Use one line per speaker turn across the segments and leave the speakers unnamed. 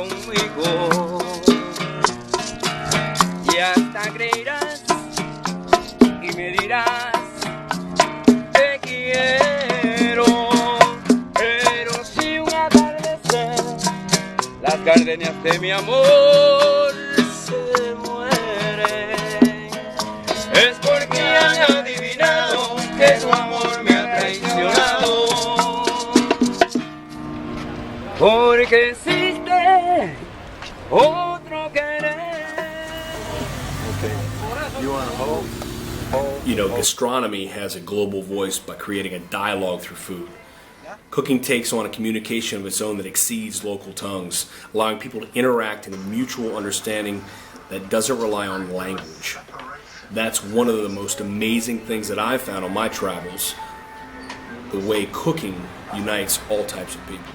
conmigo y hasta creerás y me dirás te quiero, pero si un atardecer las gardenias de mi amor se mueren, es porque han adivinado que tu amor me ha traicionado, porque existe otro querer.
You know, gastronomy has a global voice by creating a dialogue through food. Cooking takes on a communication of its own that exceeds local tongues, allowing people to interact in a mutual understanding that doesn't rely on language. That's one of the most amazing things that I've found on my travels, the way cooking unites all types of people.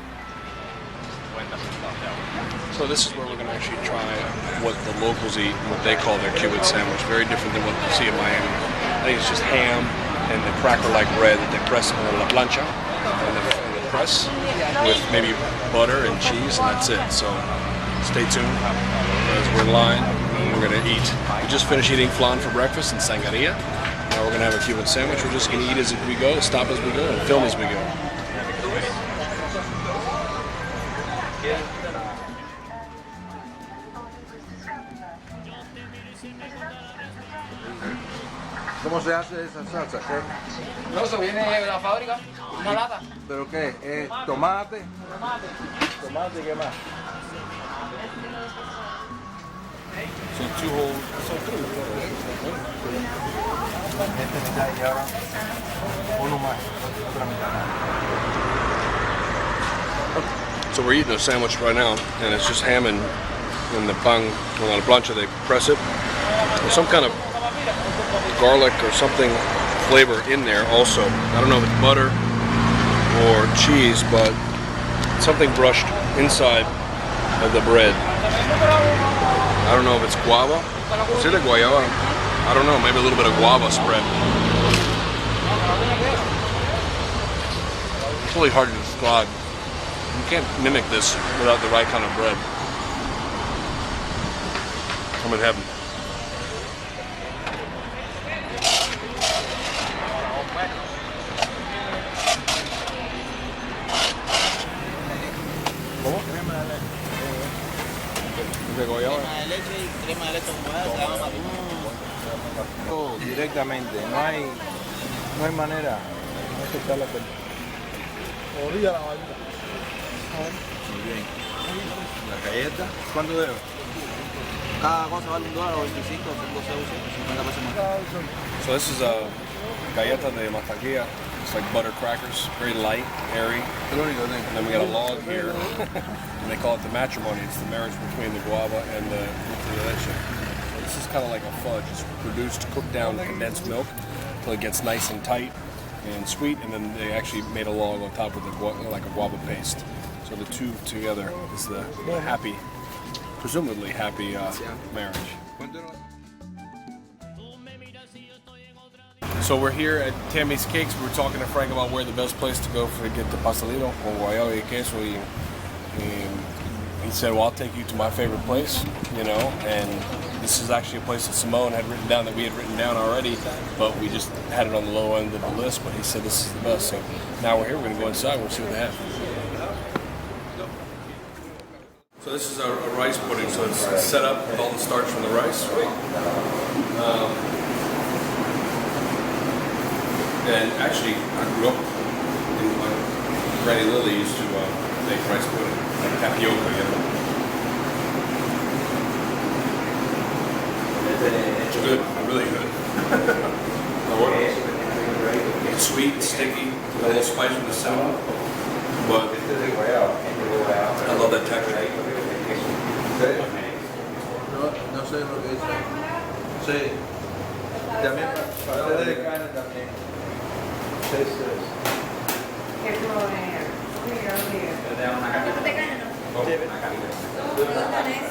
So this is where we're going to actually try what the locals eat, what they call their Cuban sandwich. Very different than what you see in Miami. I think it's just ham and the cracker-like bread that they press on la plancha and the press with maybe butter and cheese, and that's it. So stay tuned as we're in line. We're going to eat. We just finished eating flan for breakfast in Sangaria. Now we're going to have a Cuban sandwich. We're just going to eat as we go, stop as we go, and film as we go.
¿Cómo se hace esa salsa? ¿Qué?
No, eso viene de la fábrica, una lata.
¿Pero qué? ¿Tomate? ¿Tomate y qué más?
So two whole,
Esta mitad y ahora uno más, otra mitad.
So we're eating a sandwich right now, and it's just ham and the pan on la plancha. They press it. There's some kind of garlic or something flavor in there also. I don't know if it's butter or cheese, but something brushed inside of the bread. I don't know if it's guava. Is it a guayaba? I don't know, maybe a little bit of guava spread. It's really hard to describe. You can't mimic this without the right kind of bread. I'm in heaven.
Directamente, no hay manera, no hay que echar la pelota. Orilla la vaina. Muy bien. La galleta, ¿cuánto debo?
Cada cosa vale $1 o 25, 50 pesos más.
So this is a galleta de mantequilla. It's like butter crackers, very light, airy. And then we got a log here, and they call it the matrimony. It's the marriage between the guava and the dulce de leche. So this is kind of like a fudge. It's produced, cooked down condensed milk until it gets nice and tight and sweet, and then they actually made a log on top of the like a guava paste. So the two together is the happy, presumably happy marriage. So we're here at Tammy's Cakes. We were talking to Frank about where the best place to go for to get the pastelito con guayaba y queso. And he said, well, I'll take you to my favorite place, you know. And this is actually a place that Simone had written down that we had written down already, but we just had it on the low end of the list. But he said this is the best. So now we're here. We're going to go inside. We'll see what they have. So this is a rice pudding. So it's set up with all the starch from the rice. And actually, I grew up in Granny Lily used to make rice pudding, like tapioca, you know. It's good, really good. It's sweet, sticky, a little spice from the cinnamon, but I love that texture.
No sé lo que dice. Sí. También para de carne también.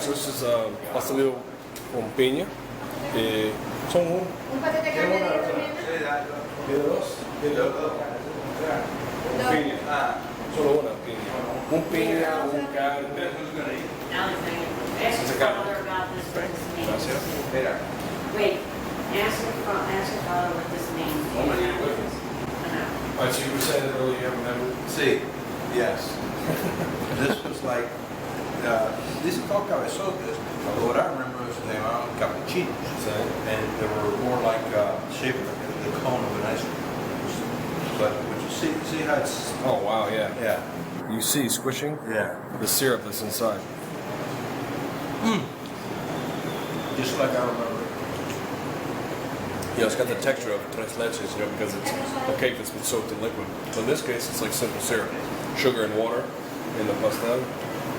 So this is pastelito con piña. Son un
paquete de carne de
dos. Piña. Solo una piña. Un piña, un carne. Ask your father about this name. Wait, ask your father what this name is.
All right, so you were saying that earlier you haven't ever...
See, yes. This was like, these are called cabezotes, but what I remember was they were cappuccinos. And they were more like shaped like the cone of an ice cream. But you see how it's...
Oh, wow, yeah.
Yeah.
You see squishing?
Yeah.
The syrup that's inside.
Just like I remember.
Yeah, it's got the texture of tres leches, you know, because it's a cake that's been soaked in liquid. So in this case, it's like simple syrup. Sugar and water in the pastel.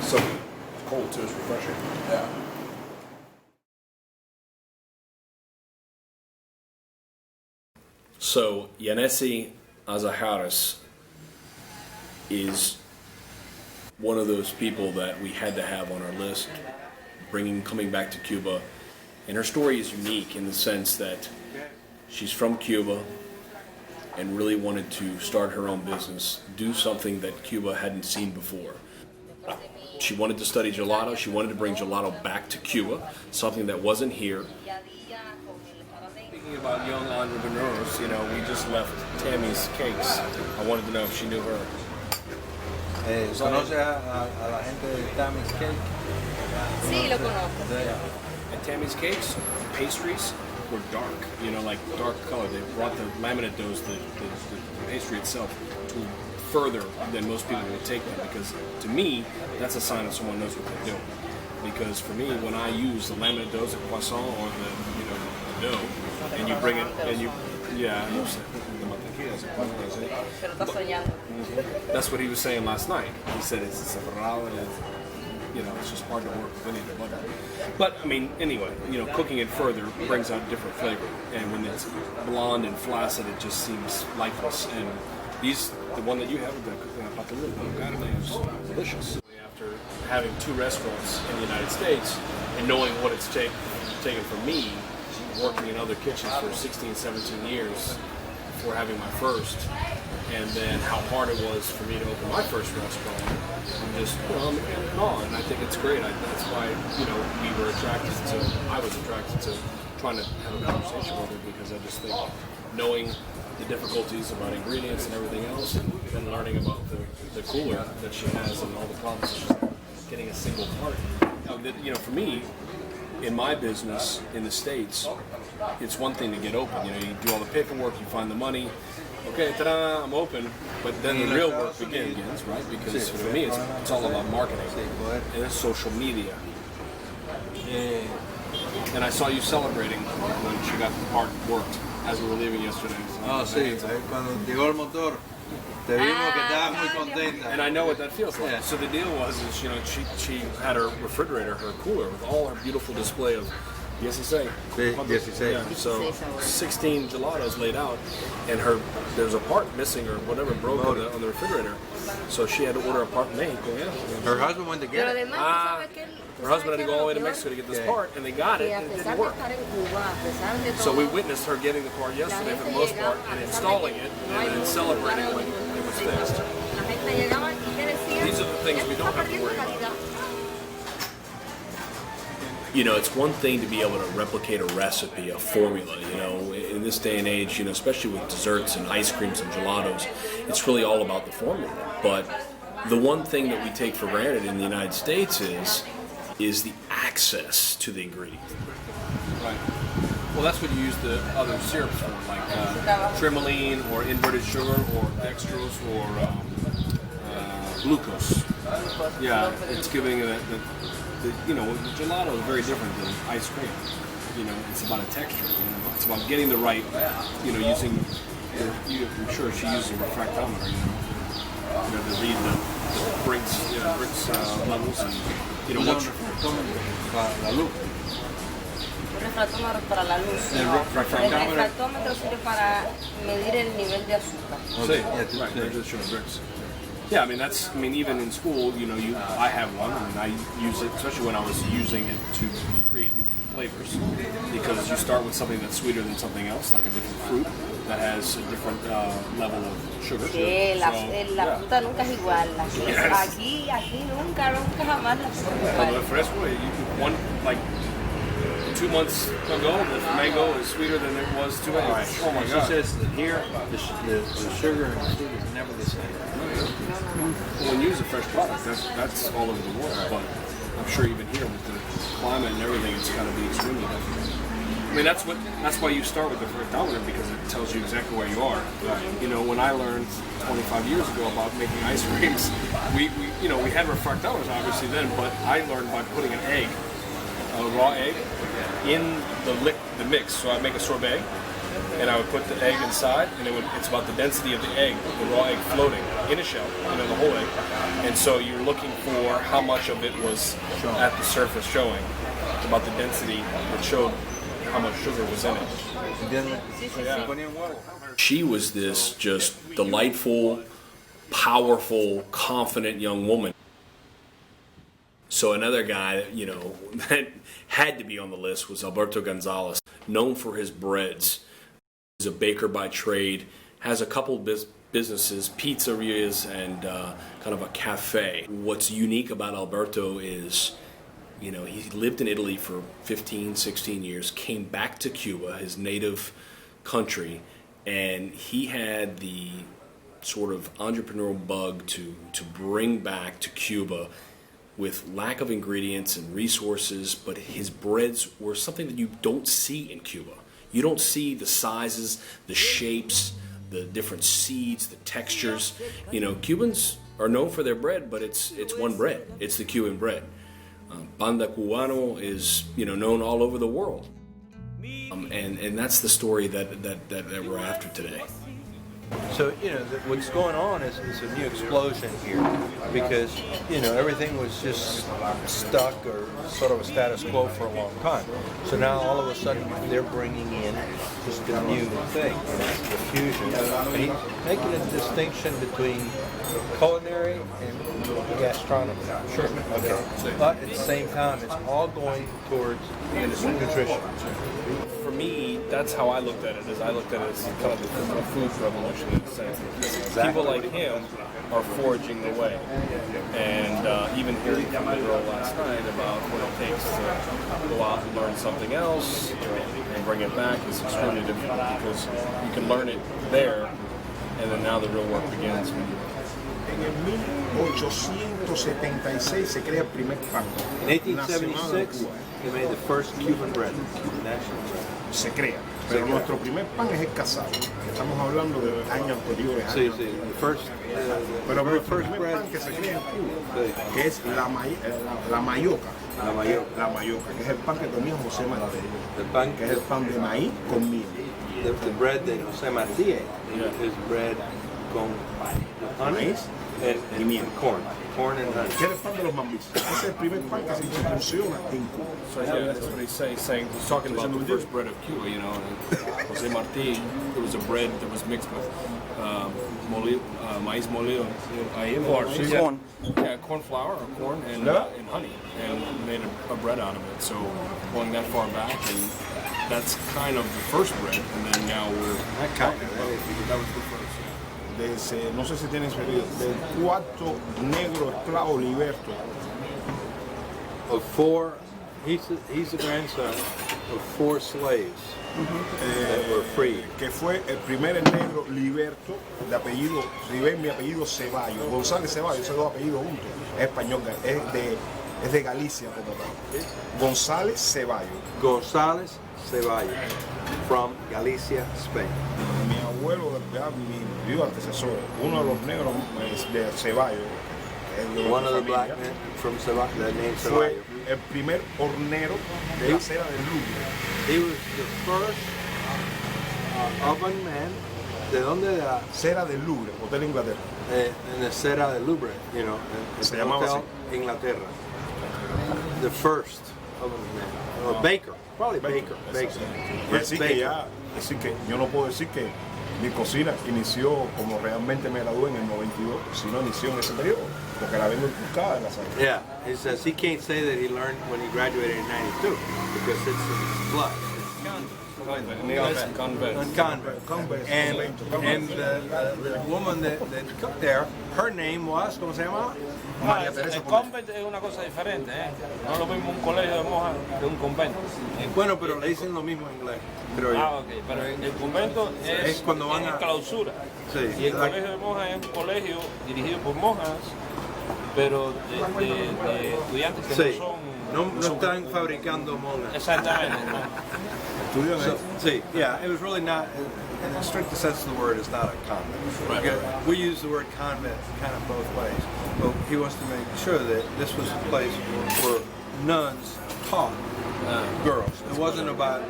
So it's cold too, it's refreshing.
Yeah.
So Yanesi Azaharis is one of those people that we had to have on our list, coming back to Cuba. And her story is unique in the sense that she's from Cuba and really wanted to start her own business, do something that Cuba hadn't seen before. She wanted to study gelato. She wanted to bring gelato back to Cuba, something that wasn't here. Thinking about young entrepreneurs, you know, we just left Tammy's Cakes. I wanted to know if she knew her.
¿Conoce a la gente de Tammy's Cake?
Sí, lo conozco.
At Tammy's Cakes, pastries were dark, you know, like dark color. They brought the laminate doughs, the pastry itself, to further than most people would take them, because to me, that's a sign that someone knows what they're doing. Because for me, when I use the laminate doughs, the croissant or the, you know, the dough, and you bring it, and you, yeah, that's what he was saying last night. He said it's separado, you know, it's just hard to work with any of the butter. But I mean, anyway, you know, cooking it further brings out different flavor, and when it's blonde and flaccid, it just seems lifeless. And the one that you have, the patillo is delicious. After having 2 restaurants in the United States and knowing what it's taken for me, working in other kitchens for 16, 17 years before having my first, and then how hard it was for me to open my first restaurant, I'm just, you know, I'm in awe, and I think it's great. That's why, you know, I was attracted to trying to have a conversation with her, because I just think knowing the difficulties about ingredients and everything else, and then learning about the cooler that she has and all the problems she's getting a single part. You know, for me, in my business in the States, it's one thing to get open. You know, you do all the paperwork, you find the money. Okay, ta-da, I'm open. But then the real work begins, right? Because for me, it's all about marketing and it's social media. And I saw you celebrating when she got the part worked as we were leaving yesterday.
Oh, sí, cuando llegó el motor. Te vimos que estabas muy contenta.
And I know what that feels like.
Yeah.
So the deal was, you know, she had her refrigerator, her cooler, with all her beautiful display of 16. Yeah, so 16 gelatos laid out, and there's a part missing or whatever broke on the refrigerator. So she had to order a part in Mexico. Yeah.
Her husband went to get it.
Her husband had to go all the way to Mexico to get this part, and they got it, and it didn't work. So we witnessed her getting the part yesterday for the most part, and installing it, and then celebrating when it was fixed. These are the things we don't have to worry about. You know, it's one thing to be able to replicate a recipe, a formula, you know, in this day and age, you know, especially with desserts and ice creams and gelatos, it's really all about the formula. But the one thing that we take for granted in the United States is the access to the ingredient. Right. Well, that's what you use the other syrups for, like trimoline or inverted sugar or dextrose or glucose. Yeah, it's giving the you know, the gelato is very different than ice cream. You know, it's about a texture. You know? It's about getting the right, you know, using. I'm sure she uses a refractometer. You know, to read the Brix levels and you know what.
La luz.
Un refractómetro para la luz. El refractómetro sirve para medir el nivel de azúcar.
Sí, right. Yeah, I mean, even in school, you know, I have one, and I use it, especially when I was using it to create new
flavors because you start with something that's sweeter than something else, like a different fruit that has a different level of sugar.
Sí, la fruta nunca es igual. Aquí nunca jamás la fruta es
Well,
igual.
the fresco, one like 2 months ago, the mango is sweeter than it was 2 months.
Right.
Oh my
She
God!
says that here the sugar and the fruit is never the same.
Well, when you use a fresh product, that's all over the world, but I'm sure even here with the climate and everything, it's got to be extremely different. I mean, that's why you start with the fructometer, because it tells you exactly where you are. You know, when I learned 25 years ago about making ice creams, we had refractometers obviously then, but I learned by putting an egg, a raw egg, in the mix. So I'd make a sorbet, and I would put the egg inside, and it's about the density of the egg, the raw egg floating in a shell, the whole egg. And so you're looking for how much of it was at the surface showing. It's about the density that showed how much sugar was in it.
She was this just delightful, powerful, confident young woman. So another guy, that had to be on the list was Alberto Gonzalez, known for his breads. He's a baker by trade, has a couple businesses, pizzerias, and kind of a cafe. What's unique about Alberto is, he lived in Italy for 15, 16 years, came back to Cuba, his native country, and he had the sort of entrepreneurial bug to bring back to Cuba with lack of ingredients and resources, but his breads were something that you don't see in Cuba. You don't see the sizes, the shapes, the different seeds, the textures. Cubans are known for their bread, but it's one bread. It's the Cuban bread. Pan de Cubano is known all over the world, and that's the story that we're after today.
So, what's going on is a new explosion here because, everything was just stuck or sort of a status quo for a long time. So now all of a sudden they're bringing in just a new thing, the fusion. And he's making a distinction between culinary and gastronomy. Sure. Okay. But at the same time, it's all going towards nutrition.
For me, that's how I looked at it. I looked at it as kind of a food revolution in a sense. People like him are forging the way. And even hearing from the girl last night about what it takes to go out and learn something else and bring it back is extremely different because you can learn it there, and then now the real work begins.
En el 1876 se crea el primer pan.
In 1876, they made the first Cuban bread, national bread.
Se crea. Pero nuestro primer pan es el casado. Estamos hablando de años anteriores.
Sí, sí. The first,
Pero el
first
primer
bread,
pan que se crea en Cuba,
sí.
que es la mayoca.
La mayoca.
La mayoca, que es el pan que comía José Martí.
The pan,
Que es el pan de maíz con miel.
the bread that José Martí ate is bread con honey and corn and honey.
Que es el pan de los mambis. Ese es el primer pan que se funciona en Cuba.
So yeah, that's what he's saying. He's talking about the first bread of Cuba, and Jose Marti, it was a bread that was mixed with maíz molido, corn. Yeah, corn flour or corn and honey, and made a bread out of it. So going that far back, and that's kind of the first bread, and then now we're talking about that was the first.
No sé si tienes pedido, del cuarto negro esclavo liberto.
Of four, he's the grandson of 4 slaves that were freed.
Que fue el primer negro liberto de apellido, mi apellido Ceballos, González Ceballos, esos dos apellidos juntos, es español, es de Galicia como tal. González Ceballos.
González Ceballos, from Galicia, Spain.
Mi abuelo, mi vivo antecesor, uno de los negros de Ceballos,
One of the black men from Ceballos, that name
fue
Ceballos.
el primer hornero de la cera del Louvre.
He was the first oven man. ¿De dónde? De la
Cera del Louvre, Hotel Inglaterra.
en la cera del Louvre, en
Se
el
llamaba
Hotel
así.
Inglaterra. The first oven man, or baker, probably baker.
Así que yo no puedo decir que mi cocina inició como realmente me gradué en el 92, sino inició en ese periodo. porque la vengo inculcada en la sangre.
Yeah, he says he can't say that he learned when he graduated in '92 because it's in his blood. Convent. And the woman that cooked there, her name was, ¿cómo se llama?
María Teresa
El convent es una cosa diferente, ¿eh? No es lo mismo un colegio de monjas que un convento.
Bueno, pero le dicen lo mismo en inglés, creo yo.
Ah, ok, pero el convento es
cuando van a
clausura.
Sí,
Y el colegio de monjas es un colegio dirigido por monjas, pero de estudiantes que
sí.
no son...
No están fabricando monjas.
Exactamente, ¿no?
So, see, yeah, it was really not, in the strictest sense of the word, it's not a convent. Right. We use the word convent kind of both ways, but he wants to make sure that this was a place where nuns taught girls. It wasn't about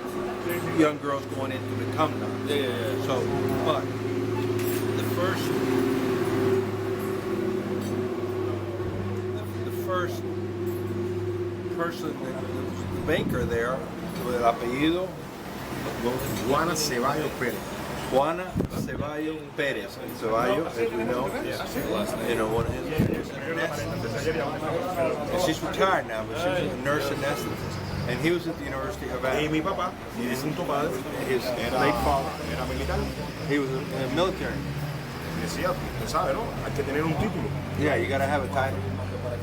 young girls going in to become nuns.
Yeah.
So, but the first person, the baker there, with el apellido
Juana Ceballos Pérez.
Juana Ceballos Pérez. Ceballos, as we know, one of his and she's retired now, but she was a nurse anesthetist. And he was at the University of
Y
Havana.
mi papá, mi difunto padre,
His
era,
late father,
era militar.
he was in the military.
Decía, usted sabe, ¿no? Hay que tener un título.
Yeah, you gotta have a title.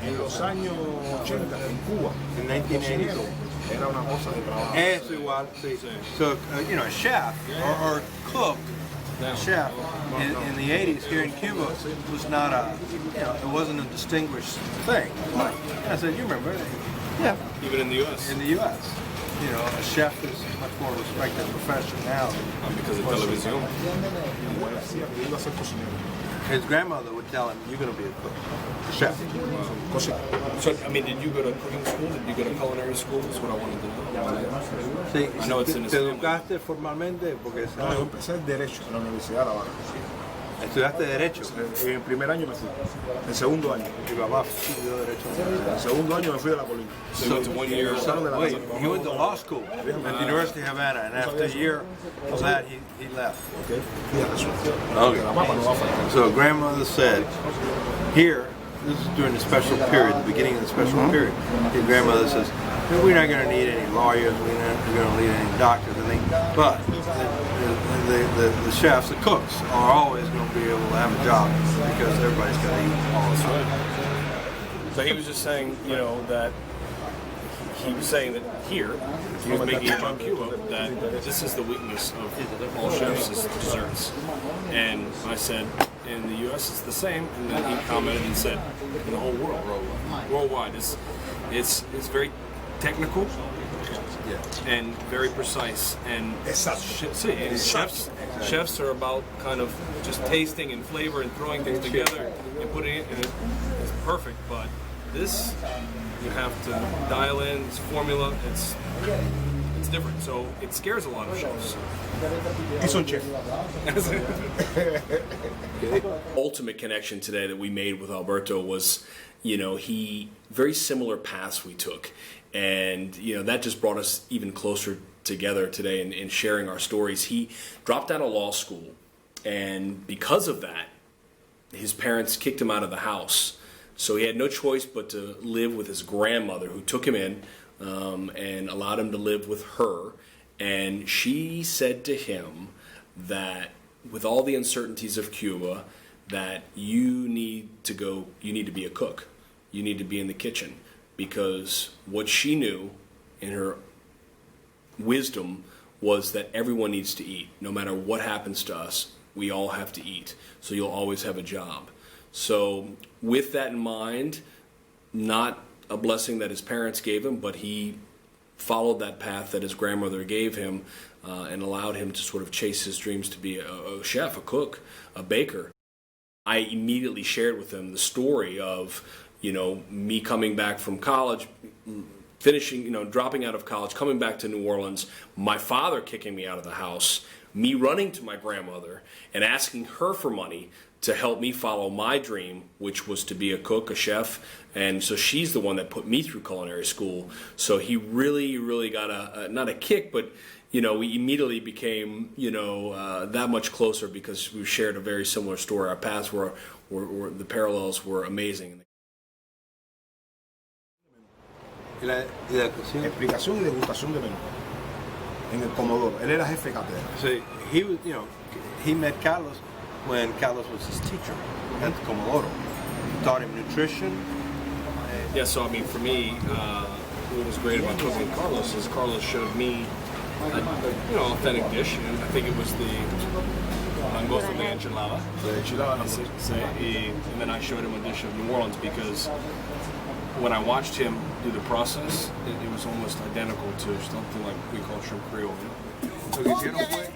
En los años 80, en Cuba,
In 1982.
era una cosa de trabajo.
Eso igual, sí. So, a chef or cook, chef in the 80s here in Cuba was not it wasn't a distinguished thing. Like, I said, you remember? Yeah.
Even in the U.S.
In the U.S. A chef is a much more respected profession now.
Because of television.
Iba a ser cocinero.
His grandmother would tell him, you're going to be a cook, a chef.
Cocinero.
So, I mean, did you go to cooking school? Did you go to culinary school? That's what I wanted to know.
Sí,
I know it's in his
¿Te
family.
educaste formalmente? Porque
No, yo empecé Derecho en la Universidad de La Habana.
estudiaste Derecho.
En el primer año me fui. El segundo año.
Mi papá estudió Derecho.
El segundo año me fui de la colina.
So you went to 1 year.
Regresaron de la
Wait,
casa.
he went to law school at the University of Havana, and after a year of that, he left.
Okay. Fíjate eso.
Okay.
La mapa no va a faltar.
So grandmother said, here, this is during the special period, the beginning of the special period. His grandmother says, we're not going to need any lawyers, we're not going to need any doctors, but the chefs, the cooks, are always going to be able to have a job because everybody's got to eat all the time.
So he was just saying, that he was saying that here, he was making it about Cuba, that this is the weakness of all chefs is desserts. And I said, in the U.S. it's the same, and then he commented and said, in the whole world, worldwide, it's very technical and very precise. And chefs are about kind of just tasting and flavor and throwing things together and putting it, and it's perfect. But this, you have to dial in, it's formula, it's different. So it scares a lot of chefs.
Hizo un chef.
Ultimate connection today that we made with Alberto was, he very similar paths we took, and that just brought us even closer together today in sharing our stories. He dropped out of law school, and because of that, his parents kicked him out of the house. So he had no choice but to live with his grandmother, who took him in and allowed him to live with her. And she said to him that with all the uncertainties of Cuba, that you need to be a cook. You need to be in the kitchen, because what she knew in her wisdom was that everyone needs to eat. No matter what happens to us, we all have to eat. So you'll always have a job. So with that in mind, not a blessing that his parents gave him, but he followed that path that his grandmother gave him and allowed him to sort of chase his dreams to be a chef, a cook, a baker. I immediately shared with him the story of, me coming back from college, finishing, dropping out of college, coming back to New Orleans, my father kicking me out of the house, me running to my grandmother and asking her for money to help me follow my dream, which was to be a cook, a chef. And so she's the one that put me through culinary school. So he really, really got not a kick, but, we immediately became, that much closer because we shared a very similar story. Our paths the parallels were amazing.
y la cocina.
Explicación y degustación de menú. En el Comodoro. Él era jefe de cátedra.
So he was, he met Carlos when Carlos was his teacher at the Comodoro. He taught him nutrition.
Yeah, so I mean, for me, what was great about cooking with Carlos is Carlos showed me a, authentic dish, and I think it was the langosta de enchilada. And then I showed him a dish of New Orleans because when I watched him do the process, it was almost identical to something like we call shrimp creole.
Lo que hicieron fue